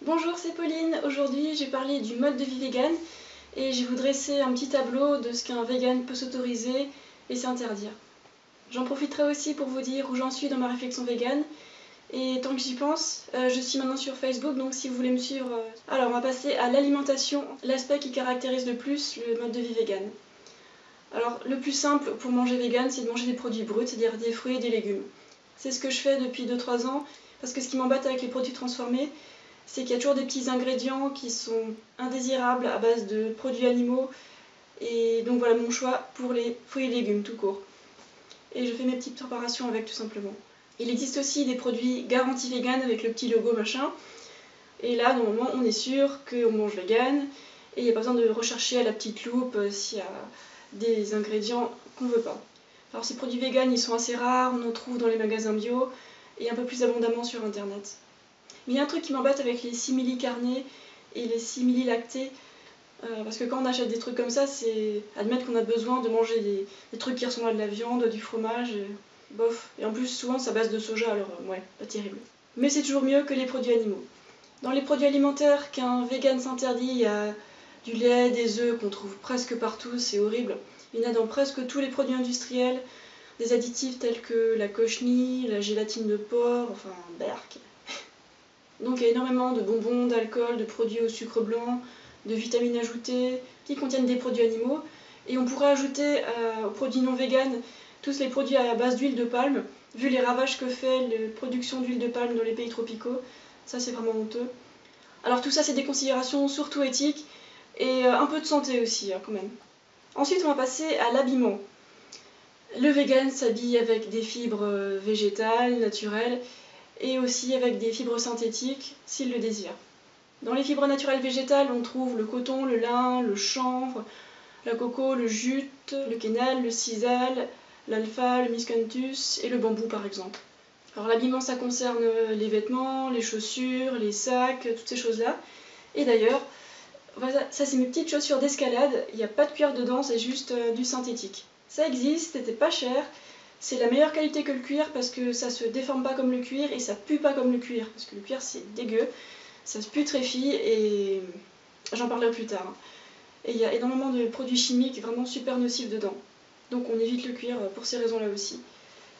Bonjour, c'est Pauline. Aujourd'hui, je vais parler du mode de vie vegan et je vais vous dresser un petit tableau de ce qu'un vegan peut s'autoriser et s'interdire. J'en profiterai aussi pour vous dire où j'en suis dans ma réflexion vegan. Et tant que j'y pense, je suis maintenant sur Facebook, donc si vous voulez me suivre... Alors, on va passer à l'alimentation, l'aspect qui caractérise le plus le mode de vie vegan. Alors, le plus simple pour manger vegan, c'est de manger des produits bruts, c'est-à-dire des fruits et des légumes. C'est ce que je fais depuis 2-3 ans, parce que ce qui m'embête avec les produits transformés, c'est qu'il y a toujours des petits ingrédients qui sont indésirables à base de produits animaux. Et donc voilà mon choix pour les fruits et légumes tout court. Et je fais mes petites préparations avec tout simplement. Il existe aussi des produits garantis vegan avec le petit logo machin. Et là, normalement, on est sûr qu'on mange vegan. Et il n'y a pas besoin de rechercher à la petite loupe s'il y a des ingrédients qu'on ne veut pas. Alors ces produits vegan, ils sont assez rares, on en trouve dans les magasins bio et un peu plus abondamment sur internet. Mais il y a un truc qui m'embête avec les simili-carnés et les simili-lactés, parce que quand on achète des trucs comme ça, c'est admettre qu'on a besoin de manger des trucs qui ressemblent à de la viande, du fromage, bof. Et en plus, souvent, c'est à base de soja, alors ouais, pas terrible. Mais c'est toujours mieux que les produits animaux. Dans les produits alimentaires qu'un vegan s'interdit, il y a du lait, des œufs qu'on trouve presque partout, c'est horrible. Il y en a dans presque tous les produits industriels, des additifs tels que la cochenille, la gélatine de porc, enfin, berk. Donc il y a énormément de bonbons, d'alcool, de produits au sucre blanc, de vitamines ajoutées qui contiennent des produits animaux. Et on pourrait ajouter aux produits non véganes tous les produits à base d'huile de palme, vu les ravages que fait la production d'huile de palme dans les pays tropicaux. Ça c'est vraiment honteux. Alors tout ça c'est des considérations surtout éthiques et un peu de santé aussi quand même. Ensuite on va passer à l'habillement. Le vegan s'habille avec des fibres végétales, naturelles, et aussi avec des fibres synthétiques s'il le désire. Dans les fibres naturelles végétales, on trouve le coton, le lin, le chanvre, la coco, le jute, le quenal, le sisal, l'alpha, le miscanthus et le bambou par exemple. Alors l'habillement ça concerne les vêtements, les chaussures, les sacs, toutes ces choses-là. Et d'ailleurs, voilà, ça c'est mes petites chaussures d'escalade, il n'y a pas de cuir dedans, c'est juste du synthétique. Ça existe, c'était pas cher. C'est la meilleure qualité que le cuir parce que ça se déforme pas comme le cuir et ça pue pas comme le cuir. Parce que le cuir c'est dégueu, ça se putréfie et j'en parlerai plus tard. Et il y a énormément de produits chimiques vraiment super nocifs dedans. Donc on évite le cuir pour ces raisons-là aussi.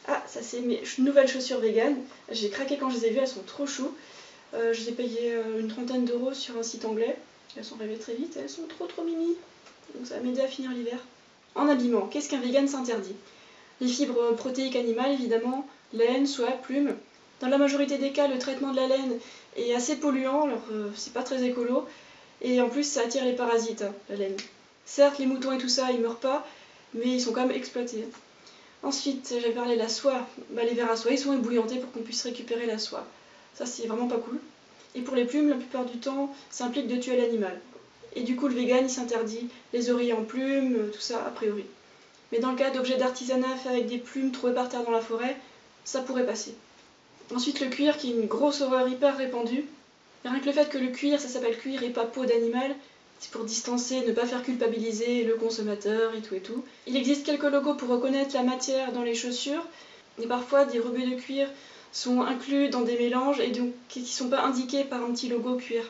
Ah, ça c'est mes nouvelles chaussures vegan. J'ai craqué quand je les ai vues, elles sont trop chou. Je les ai payées une 30aine d'euros sur un site anglais. Elles sont arrivées très vite, elles sont trop mimi. Donc ça va m'aider à finir l'hiver. En habillement, qu'est-ce qu'un vegan s'interdit ? Les fibres protéiques animales, évidemment, laine, soie, plume. Dans la majorité des cas, le traitement de la laine est assez polluant, alors c'est pas très écolo. Et en plus, ça attire les parasites, la laine. Certes, les moutons et tout ça, ils meurent pas, mais ils sont quand même exploités. Ensuite, j'avais parlé de la soie. Les vers à soie, ils sont ébouillantés pour qu'on puisse récupérer la soie. Ça, c'est vraiment pas cool. Et pour les plumes, la plupart du temps, ça implique de tuer l'animal. Et du coup, le vegan, il s'interdit les oreillers en plumes, tout ça, a priori. Mais dans le cas d'objets d'artisanat faits avec des plumes trouvées par terre dans la forêt, ça pourrait passer. Ensuite le cuir, qui est une grosse horreur hyper répandue. Rien que le fait que le cuir, ça s'appelle cuir et pas peau d'animal, c'est pour distancer, ne pas faire culpabiliser le consommateur et tout et tout. Il existe quelques logos pour reconnaître la matière dans les chaussures, et parfois des rebuts de cuir sont inclus dans des mélanges et donc qui ne sont pas indiqués par un petit logo cuir.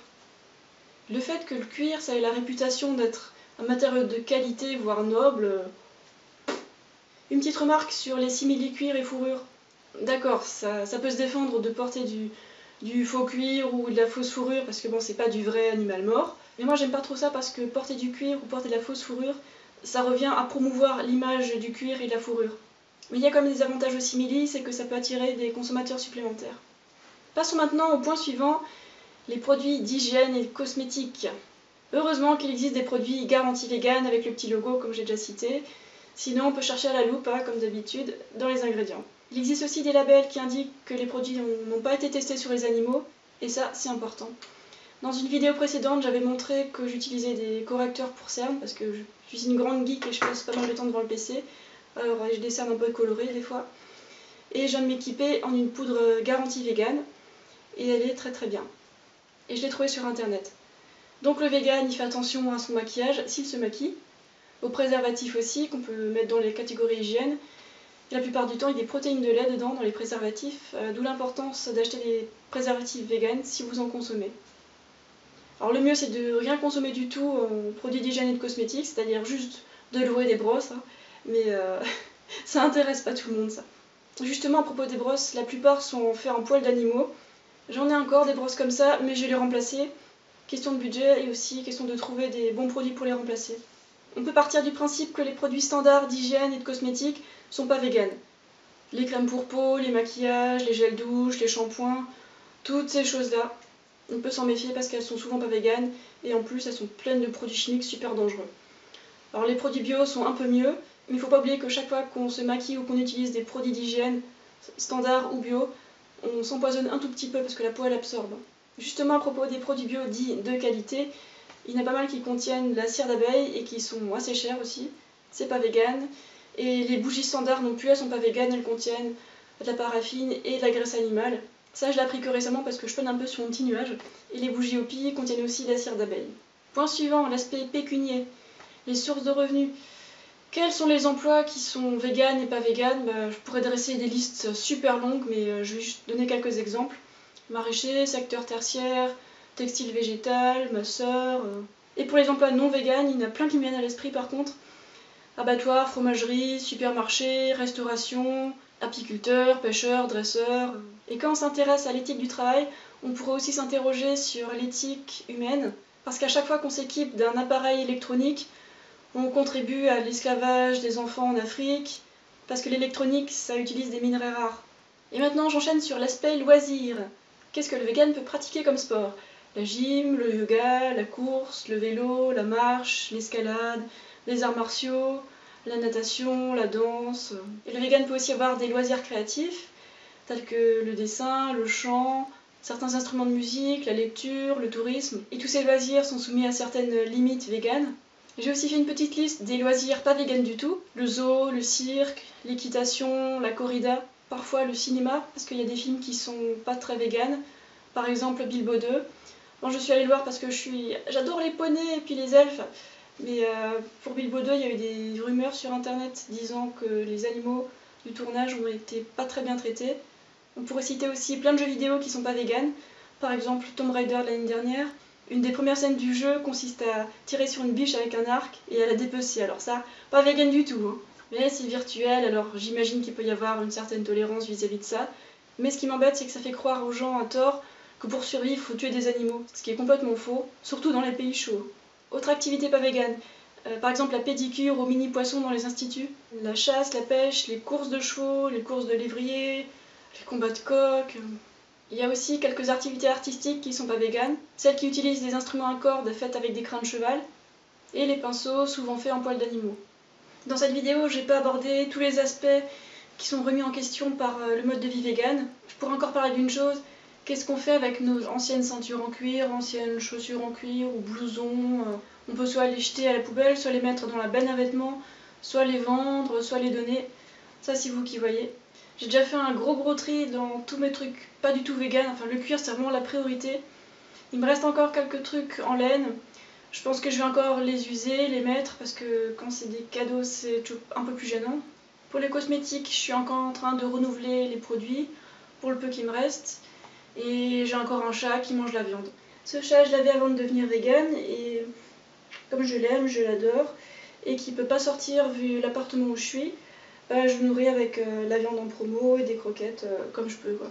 Le fait que le cuir, ça ait la réputation d'être un matériau de qualité, voire noble, une petite remarque sur les simili-cuir et fourrure. D'accord, ça peut se défendre de porter du faux cuir ou de la fausse fourrure parce que bon, c'est pas du vrai animal mort. Mais moi, j'aime pas trop ça parce que porter du cuir ou porter de la fausse fourrure, ça revient à promouvoir l'image du cuir et de la fourrure. Mais il y a quand même des avantages aux simili, c'est que ça peut attirer des consommateurs supplémentaires. Passons maintenant au point suivant, les produits d'hygiène et cosmétiques. Heureusement qu'il existe des produits garantis vegan avec le petit logo comme j'ai déjà cité. Sinon, on peut chercher à la loupe, comme d'habitude, dans les ingrédients. Il existe aussi des labels qui indiquent que les produits n'ont pas été testés sur les animaux, et ça, c'est important. Dans une vidéo précédente, j'avais montré que j'utilisais des correcteurs pour cernes, parce que je suis une grande geek et je passe pas mal de temps devant le PC, alors j'ai des cernes un peu colorées des fois. Et je viens de m'équiper en une poudre garantie vegan, et elle est très bien. Et je l'ai trouvée sur internet. Donc le vegan, il fait attention à son maquillage, s'il se maquille, aux préservatifs aussi, qu'on peut mettre dans les catégories hygiène. Et la plupart du temps, il y a des protéines de lait dedans dans les préservatifs, d'où l'importance d'acheter des préservatifs vegan si vous en consommez. Alors le mieux c'est de rien consommer du tout en produits d'hygiène et de cosmétiques, c'est-à-dire juste de l'eau et des brosses, hein. Mais ça intéresse pas tout le monde ça. Justement à propos des brosses, la plupart sont faits en poils d'animaux. J'en ai encore des brosses comme ça, mais je vais les remplacer. Question de budget et aussi question de trouver des bons produits pour les remplacer. On peut partir du principe que les produits standards d'hygiène et de cosmétiques sont pas véganes. Les crèmes pour peau, les maquillages, les gels douche, les shampoings, toutes ces choses-là, on peut s'en méfier parce qu'elles sont souvent pas véganes et en plus elles sont pleines de produits chimiques super dangereux. Alors les produits bio sont un peu mieux, mais il ne faut pas oublier que chaque fois qu'on se maquille ou qu'on utilise des produits d'hygiène, standards ou bio, on s'empoisonne un tout petit peu parce que la peau elle absorbe. Justement à propos des produits bio dits de qualité, il y en a pas mal qui contiennent la cire d'abeille et qui sont assez chers aussi. C'est pas vegan. Et les bougies standards non plus, elles sont pas véganes, elles contiennent de la paraffine et de la graisse animale. Ça je l'ai appris que récemment parce que je peine un peu sur mon petit nuage. Et les bougies Hopi contiennent aussi de la cire d'abeille. Point suivant, l'aspect pécunier. Les sources de revenus. Quels sont les emplois qui sont véganes et pas véganes? Je pourrais dresser des listes super longues, mais je vais juste donner quelques exemples. Maraîcher, secteur tertiaire, textile végétal, masseur. Et pour les emplois non véganes, il y en a plein qui me viennent à l'esprit par contre. Abattoir, fromagerie, supermarché, restauration, apiculteur, pêcheur, dresseur. Et quand on s'intéresse à l'éthique du travail, on pourrait aussi s'interroger sur l'éthique humaine, parce qu'à chaque fois qu'on s'équipe d'un appareil électronique, on contribue à l'esclavage des enfants en Afrique, parce que l'électronique, ça utilise des minerais rares. Et maintenant, j'enchaîne sur l'aspect loisir. Qu'est-ce que le vegan peut pratiquer comme sport? La gym, le yoga, la course, le vélo, la marche, l'escalade, les arts martiaux, la natation, la danse. Et le vegan peut aussi avoir des loisirs créatifs, tels que le dessin, le chant, certains instruments de musique, la lecture, le tourisme. Et tous ces loisirs sont soumis à certaines limites véganes. J'ai aussi fait une petite liste des loisirs pas véganes du tout. Le zoo, le cirque, l'équitation, la corrida, parfois le cinéma, parce qu'il y a des films qui sont pas très véganes. Par exemple Bilbo 2. Bon, je suis allée le voir parce que j'adore les poneys et puis les elfes. Mais pour Bilbo 2, il y a eu des rumeurs sur internet disant que les animaux du tournage ont été pas très bien traités. On pourrait citer aussi plein de jeux vidéo qui sont pas véganes. Par exemple Tomb Raider l'année dernière. Une des premières scènes du jeu consiste à tirer sur une biche avec un arc et à la dépecer. Alors ça, pas vegan du tout, hein. Mais c'est virtuel, alors j'imagine qu'il peut y avoir une certaine tolérance vis-à-vis de ça. Mais ce qui m'embête, c'est que ça fait croire aux gens à tort que pour survivre, il faut tuer des animaux. Ce qui est complètement faux, surtout dans les pays chauds. Autre activité pas végane. Par exemple la pédicure aux mini-poissons dans les instituts. La chasse, la pêche, les courses de chevaux, les courses de lévriers, les combats de coqs. Il y a aussi quelques activités artistiques qui sont pas véganes, celles qui utilisent des instruments à cordes faits avec des crins de cheval, et les pinceaux souvent faits en poils d'animaux. Dans cette vidéo, j'ai pas abordé tous les aspects qui sont remis en question par le mode de vie vegan. Je pourrais encore parler d'une chose, qu'est-ce qu'on fait avec nos anciennes ceintures en cuir, anciennes chaussures en cuir ou blousons? On peut soit les jeter à la poubelle, soit les mettre dans la benne à vêtements, soit les vendre, soit les donner. Ça c'est vous qui voyez. J'ai déjà fait un gros tri dans tous mes trucs pas du tout vegan, enfin le cuir c'est vraiment la priorité. Il me reste encore quelques trucs en laine. Je pense que je vais encore les user, les mettre, parce que quand c'est des cadeaux c'est un peu plus gênant. Pour les cosmétiques, je suis encore en train de renouveler les produits, pour le peu qui me reste. Et j'ai encore un chat qui mange la viande. Ce chat je l'avais avant de devenir vegan, et comme je l'aime, je l'adore, et qui peut pas sortir vu l'appartement où je suis. Je le nourris avec la viande en promo et des croquettes comme je peux, quoi.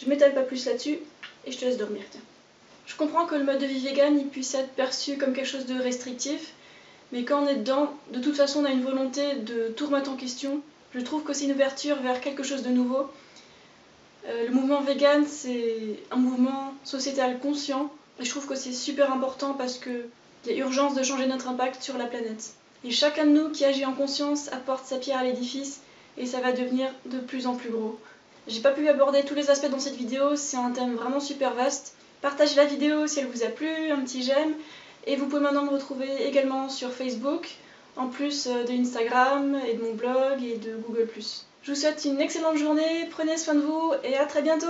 Je m'étale pas plus là-dessus et je te laisse dormir, tiens. Je comprends que le mode de vie vegan il puisse être perçu comme quelque chose de restrictif, mais quand on est dedans, de toute façon on a une volonté de tout remettre en question. Je trouve que c'est une ouverture vers quelque chose de nouveau. Le mouvement vegan c'est un mouvement sociétal conscient et je trouve que c'est super important parce qu'il y a urgence de changer notre impact sur la planète. Et chacun de nous qui agit en conscience apporte sa pierre à l'édifice et ça va devenir de plus en plus gros. J'ai pas pu aborder tous les aspects dans cette vidéo, c'est un thème vraiment super vaste. Partagez la vidéo si elle vous a plu, un petit j'aime, et vous pouvez maintenant me retrouver également sur Facebook, en plus de Instagram et de mon blog et de Google+. Je vous souhaite une excellente journée, prenez soin de vous et à très bientôt!